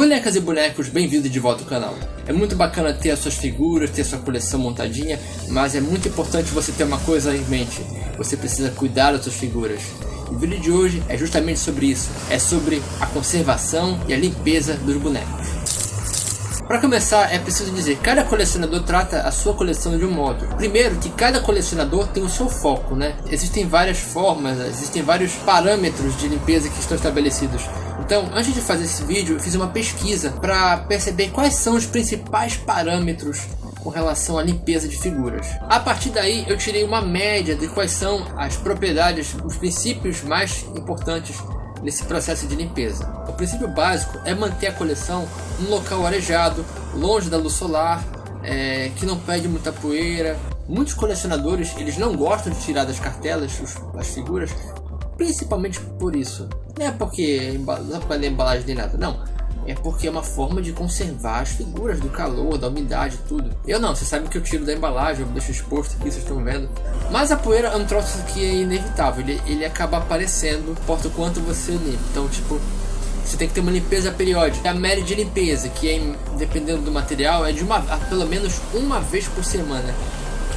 Bonecas e bonecos, bem-vindos de volta ao canal. É muito bacana ter as suas figuras, ter a sua coleção montadinha, mas é muito importante você ter uma coisa em mente: você precisa cuidar das suas figuras. O vídeo de hoje é justamente sobre isso, é sobre a conservação e a limpeza dos bonecos. Para começar, é preciso dizer, cada colecionador trata a sua coleção de um modo. Primeiro, que cada colecionador tem o seu foco, né? Existem várias formas, existem vários parâmetros de limpeza que estão estabelecidos. Então, antes de fazer esse vídeo, eu fiz uma pesquisa para perceber quais são os principais parâmetros com relação à limpeza de figuras. A partir daí, eu tirei uma média de quais são as propriedades, os princípios mais importantes nesse processo de limpeza. O princípio básico é manter a coleção num local arejado, longe da luz solar, que não pede muita poeira. Muitos colecionadores eles não gostam de tirar das cartelas as figuras, principalmente por isso. Não é porque não pode embalagem nem nada, não. É porque é uma forma de conservar as figuras do calor, da umidade, tudo. Eu não, vocês sabem que eu tiro da embalagem, eu deixo exposto aqui, vocês estão vendo. Mas a poeira é um troço que é inevitável, ele acaba aparecendo, importa o quanto você limpa. Então, tipo, você tem que ter uma limpeza periódica. A média de limpeza, que é, dependendo do material, é de pelo menos uma vez por semana.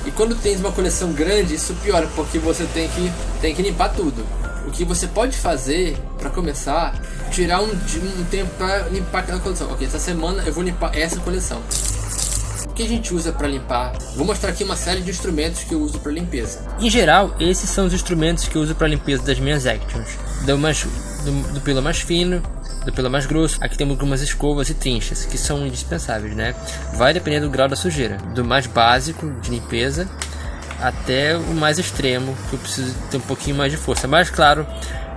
E quando tem uma coleção grande, isso piora, porque você tem que limpar tudo. O que você pode fazer, para começar, tirar um tempo para limpar aquela coleção. Ok, essa semana eu vou limpar essa coleção. O que a gente usa para limpar? Vou mostrar aqui uma série de instrumentos que eu uso para limpeza. Em geral, esses são os instrumentos que eu uso para limpeza das minhas actions. Do pelo mais fino, do pelo mais grosso. Aqui temos algumas escovas e trinchas, que são indispensáveis, né? Vai depender do grau da sujeira. Do mais básico de limpeza até o mais extremo, que eu preciso ter um pouquinho mais de força. Mas claro,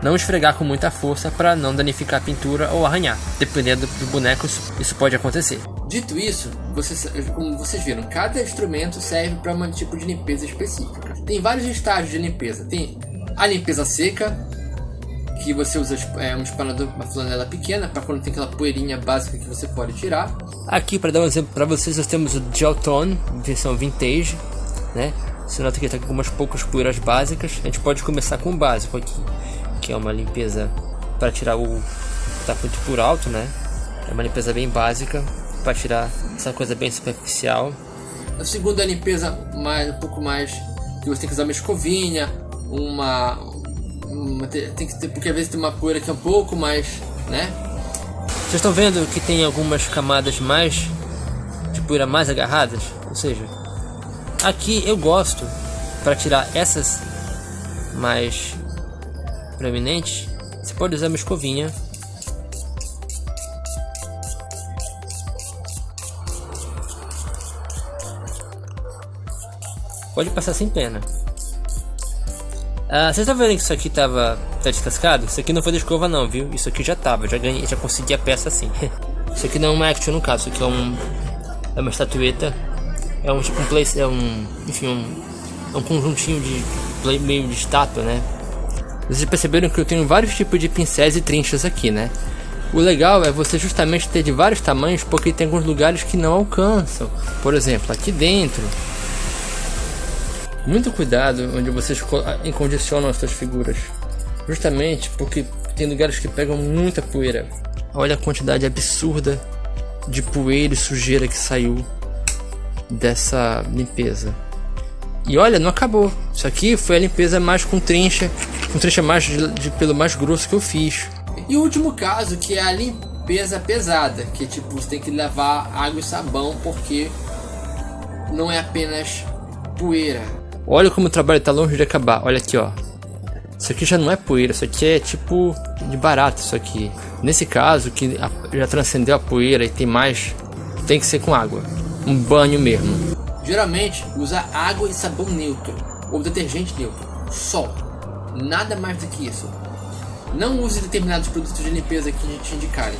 não esfregar com muita força para não danificar a pintura ou arranhar. Dependendo do boneco, isso pode acontecer. Dito isso, como vocês viram, cada instrumento serve para um tipo de limpeza específica. Tem vários estágios de limpeza. Tem a limpeza seca, que você usa um espanador, uma flanela pequena, para quando tem aquela poeirinha básica que você pode tirar. Aqui, para dar um exemplo para vocês, nós temos o Gel Tone, versão vintage, né? Você nota que está com algumas poucas poeiras básicas. A gente pode começar com o básico aqui, que é uma limpeza para tirar o que está muito por alto, né? É uma limpeza bem básica para tirar essa coisa bem superficial. A segunda é a limpeza um pouco mais, que você tem que usar uma escovinha, tem que ter, porque às vezes tem uma poeira que é um pouco mais, né? Vocês estão vendo que tem algumas camadas mais de poeira mais agarradas, ou seja, aqui eu gosto, para tirar essas mais proeminentes, você pode usar uma escovinha. Pode passar sem pena. Vocês estão vendo que isso aqui tá descascado? Isso aqui não foi da escova não, viu? Isso aqui já tava, já consegui a peça assim. Isso aqui não é uma action no caso, isso aqui é uma estatueta. É um tipo um conjuntinho de meio de estátua, né? Vocês perceberam que eu tenho vários tipos de pincéis e trinchas aqui, né? O legal é você justamente ter de vários tamanhos, porque tem alguns lugares que não alcançam. Por exemplo, aqui dentro. Muito cuidado onde vocês condicionam as suas figuras, justamente porque tem lugares que pegam muita poeira. Olha a quantidade absurda de poeira e sujeira que saiu dessa limpeza. E olha, não acabou. Isso aqui foi a limpeza mais com trincha mais de pelo mais grosso que eu fiz. E o último caso, que é a limpeza pesada, que tipo, você tem que lavar água e sabão, porque não é apenas poeira. Olha como o trabalho está longe de acabar. Olha aqui, ó. Isso aqui já não é poeira, isso aqui é tipo de barata. Isso aqui, nesse caso, que já transcendeu a poeira e tem que ser com água, um banho mesmo. Geralmente usa água e sabão neutro ou detergente neutro, só, nada mais do que isso. Não use determinados produtos de limpeza que te indicarem,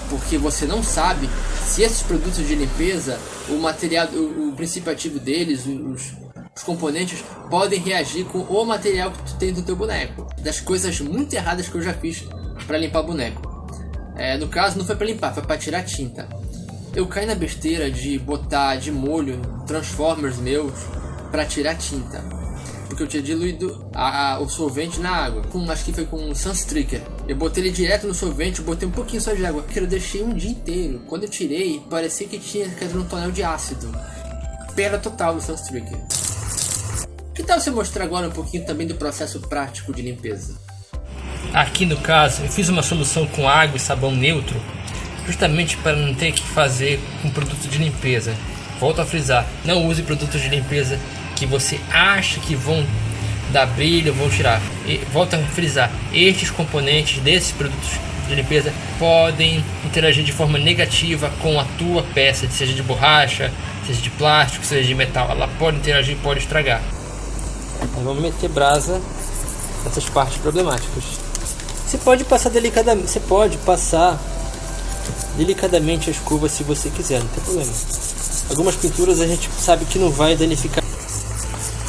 porque você não sabe se esses produtos de limpeza, o material, o princípio ativo deles, os componentes podem reagir com o material que tu tem do teu boneco. Das coisas muito erradas que eu já fiz para limpar boneco. No caso não foi para limpar, foi para tirar tinta. Eu caí na besteira de botar de molho Transformers meus para tirar tinta. porque eu tinha diluído o solvente na água. Acho que foi com um Sunstreaker. Eu botei ele direto no solvente, botei um pouquinho só de água, porque eu deixei um dia inteiro. Quando eu tirei, parecia que tinha caído um tonel de ácido. Perda total do Sunstreaker. Que tal você mostrar agora um pouquinho também do processo prático de limpeza? Aqui no caso, eu fiz uma solução com água e sabão neutro, justamente para não ter que fazer com produto de limpeza. Volto a frisar, não use produtos de limpeza que você acha que vão dar brilho, vão tirar. E volto a frisar, estes componentes desses produtos de limpeza podem interagir de forma negativa com a tua peça, seja de borracha, seja de plástico, seja de metal. Ela pode interagir, pode estragar. Então vamos meter brasa nessas partes problemáticas. Você pode passar delicadamente a escova se você quiser, não tem problema. Algumas pinturas a gente sabe que não vai danificar.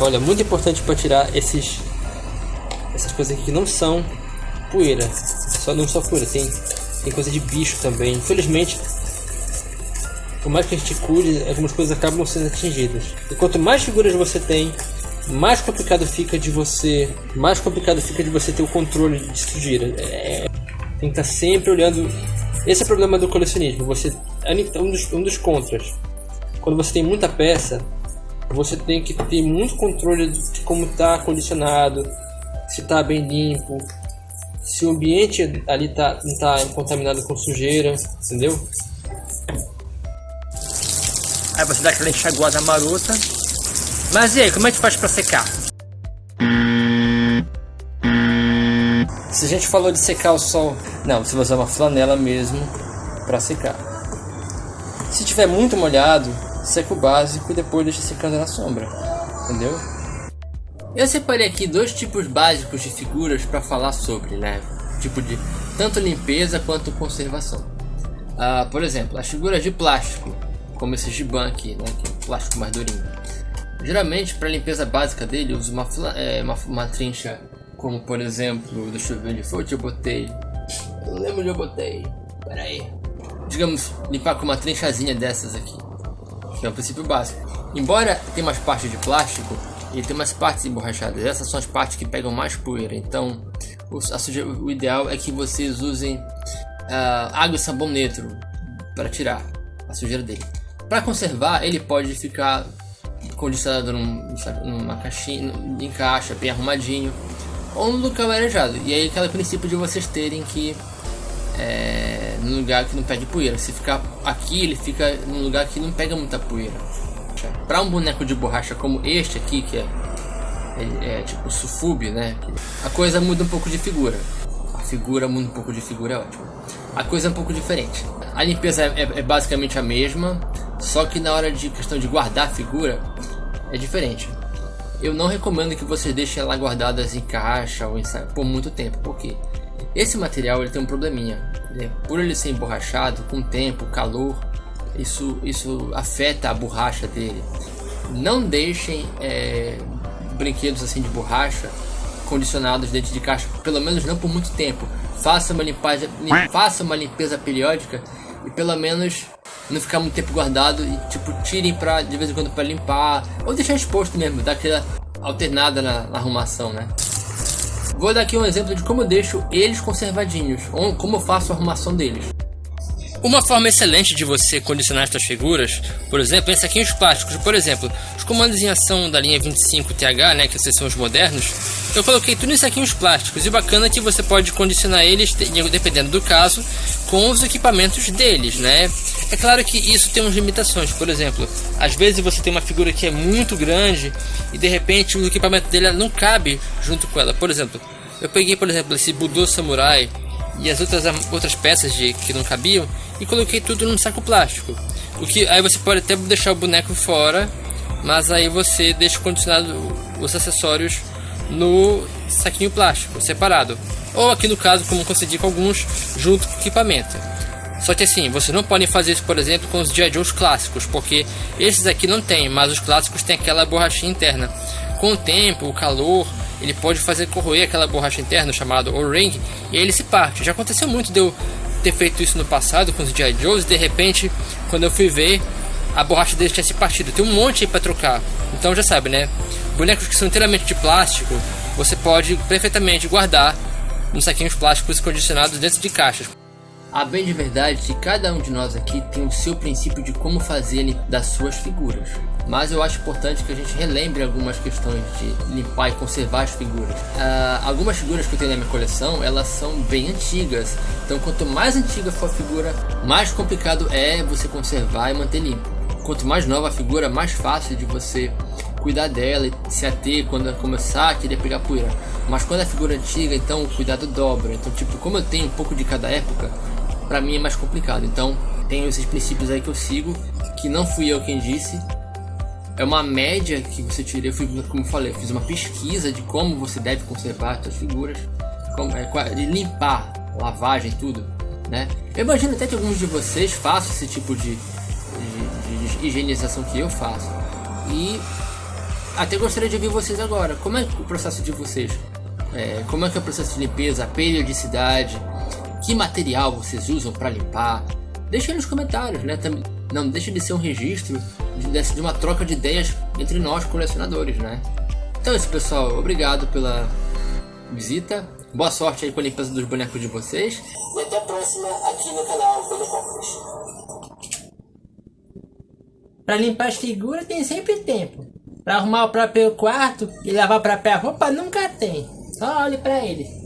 Olha, muito importante para tirar essas coisas aqui que não são poeira. Não só poeira, tem coisa de bicho também. Infelizmente, por mais que a gente cuide, algumas coisas acabam sendo atingidas. E quanto mais figuras você tem, mais complicado fica de você ter o controle de sujeira. Tem que estar sempre olhando. Esse é o problema do colecionismo. Um dos contras. Quando você tem muita peça, você tem que ter muito controle de como está condicionado, se está bem limpo, se o ambiente ali não está contaminado com sujeira, entendeu? Aí você dá aquela enxaguada marota. Mas e aí, como é que faz para secar? Se a gente falou de secar o sol, não, você vai usar uma flanela mesmo para secar. Se tiver muito molhado, seca o básico e depois deixa secando na sombra, entendeu? Eu separei aqui 2 tipos básicos de figuras para falar sobre, né? Tipo de tanto limpeza quanto conservação. Por exemplo, as figuras de plástico, como esse Giban aqui, né? Que é um plástico mais durinho. Geralmente, para limpeza básica dele, eu uso uma trincha, como por exemplo, deixa eu ver onde foi que eu botei. Eu não lembro onde eu botei. Pera aí. Digamos, limpar com uma trinchazinha dessas aqui, que é o princípio básico. Embora tenha umas partes de plástico, ele tem umas partes emborrachadas. Essas são as partes que pegam mais poeira. Então, o ideal é que vocês usem água e sabão neutro para tirar a sujeira dele. Para conservar, ele pode ficar condicionado numa caixinha, em caixa, bem arrumadinho, ou no lugar arejado. E aí aquele princípio de vocês terem que num lugar que não pega poeira. Se ficar aqui, ele fica num lugar que não pega muita poeira. Para um boneco de borracha como este aqui, que é tipo Sufube, né? A coisa muda um pouco de figura. A figura muda um pouco de figura, é ótimo. A coisa é um pouco diferente. A limpeza é basicamente a mesma, só que na hora de questão de guardar a figura é diferente. Eu não recomendo que vocês deixem ela guardadas em caixa ou por muito tempo, porque esse material ele tem um probleminha. Por ele ser emborrachado, com o tempo, calor, isso afeta a borracha dele. Não deixem brinquedos assim de borracha condicionados dentro de caixa, pelo menos não por muito tempo. Faça uma limpeza periódica e pelo menos não ficar muito tempo guardado e tirem de vez em quando para limpar, ou deixar exposto mesmo, dar aquela alternada na arrumação, né? Vou dar aqui um exemplo de como eu deixo eles conservadinhos, ou como eu faço a arrumação deles. Uma forma excelente de você condicionar suas figuras, por exemplo, em saquinhos plásticos. Por exemplo, os comandos em ação da linha 25TH, né, que esses são os modernos, eu coloquei tudo em saquinhos plásticos. E bacana que você pode condicionar eles, dependendo do caso, com os equipamentos deles, né? É claro que isso tem umas limitações. Por exemplo, às vezes você tem uma figura que é muito grande e de repente o equipamento dele não cabe junto com ela. Por exemplo, eu peguei, esse Budo Samurai e as outras peças que não cabiam e coloquei tudo num saco plástico. Aí você pode até deixar o boneco fora, mas aí você deixa condicionado os acessórios no saquinho plástico, separado. Ou aqui no caso, como eu consegui com alguns, junto com o equipamento. Só que assim, vocês não podem fazer isso, por exemplo, com os G.I. Joes clássicos, porque esses aqui não tem, mas os clássicos têm aquela borrachinha interna. Com o tempo, o calor, ele pode fazer corroer aquela borracha interna, chamada O-ring, e aí ele se parte. Já aconteceu muito de eu ter feito isso no passado com os G.I. Joes, e de repente, quando eu fui ver, a borracha deles tinha se partido. Tem um monte aí pra trocar. Então já sabe, né? bonecos que são inteiramente de plástico, você pode perfeitamente guardar nos saquinhos plásticos condicionados dentro de caixas. A bem de verdade que cada um de nós aqui tem o seu princípio de como fazer das suas figuras. Mas eu acho importante que a gente relembre algumas questões de limpar e conservar as figuras. Algumas figuras que eu tenho na minha coleção, elas são bem antigas. Então quanto mais antiga for a figura, mais complicado é você conservar e manter limpo. Quanto mais nova a figura, mais fácil de você cuidar dela e se ater quando começar a querer pegar poeira. Mas quando é figura antiga, então o cuidado dobra. Então tipo, como eu tenho um pouco de cada época, pra mim é mais complicado. Então tenho esses princípios aí que eu sigo, que não fui eu quem disse. É uma média que você tira. Como eu falei, eu fiz uma pesquisa de como você deve conservar as suas figuras, limpar, lavagem, tudo, né? Eu imagino até que alguns de vocês façam esse tipo de higienização que eu faço. E até gostaria de ouvir vocês agora. Como é o processo de vocês? Como é que é o processo de limpeza, a periodicidade? Que material vocês usam para limpar? Deixa aí nos comentários, né? Não deixa de ser um registro de uma troca de ideias entre nós colecionadores, né? Então é isso, pessoal. Obrigado pela visita. Boa sorte aí com a limpeza dos bonecos de vocês. E até a próxima aqui no canal Bonecofres. Para limpar as figuras tem sempre tempo. Para arrumar o próprio quarto e lavar a própria roupa nunca tem. Só olhe para ele.